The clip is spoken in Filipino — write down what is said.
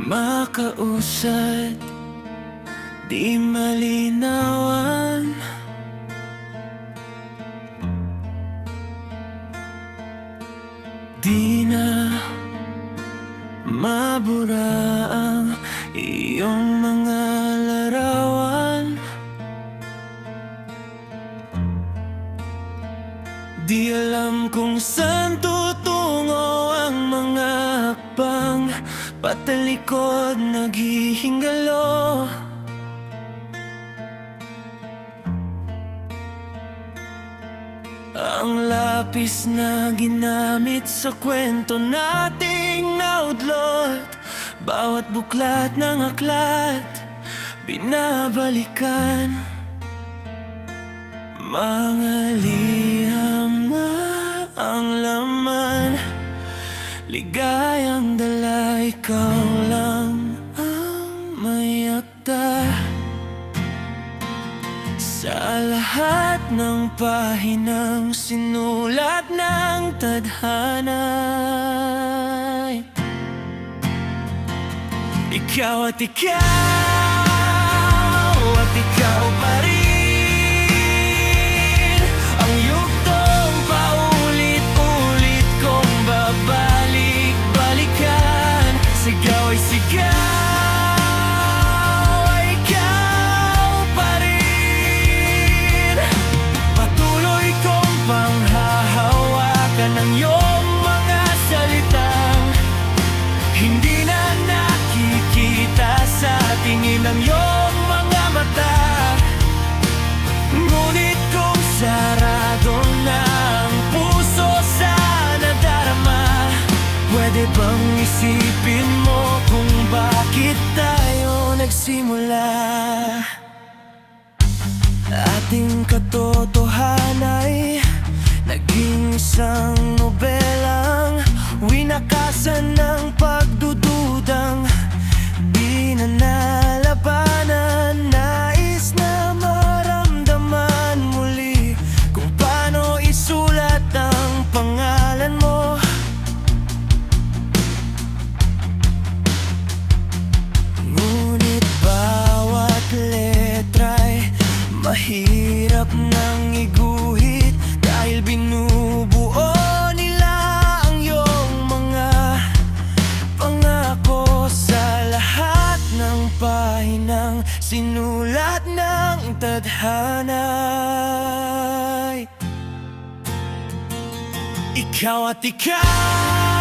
Makausad, di malinawan. Di na mabura ang iyong mga larawan. Di alam kung saan tutungo ang mga hakbang, patalikod naghihingalo. Ang lapis na ginamit sa kwento nating naudlot, bawat buklat ng aklat binabalikan. Mga liham na ang laman, ligayang dala, ikaw lang ang may akda. Sa lahat ng pahinang sinulat ng tadhana, ikaw at ikaw pa rin. Ang yugtong paulit-ulit kong babalik-balikan. Sigaw ay sigaw, ng iyong mga salitang hindi na nakikita sa tingin ng iyong mga mata. Ngunit kung sarado na ang puso sa nadarama, pwede bang isipin mo kung bakit tayo nagsimula? Ating katotohanay naging isang nobelang winakasan ng pagdududang di na nalabanan. Nais na maramdaman muli kung paano isulat ang pangalan mo. Ngunit bawat letra'y mahirap nang iguhit, dahil binubuo nila ang iyong mga pangako sa lahat ng pahinang sinulat ng tadhana. Ikaw at ikaw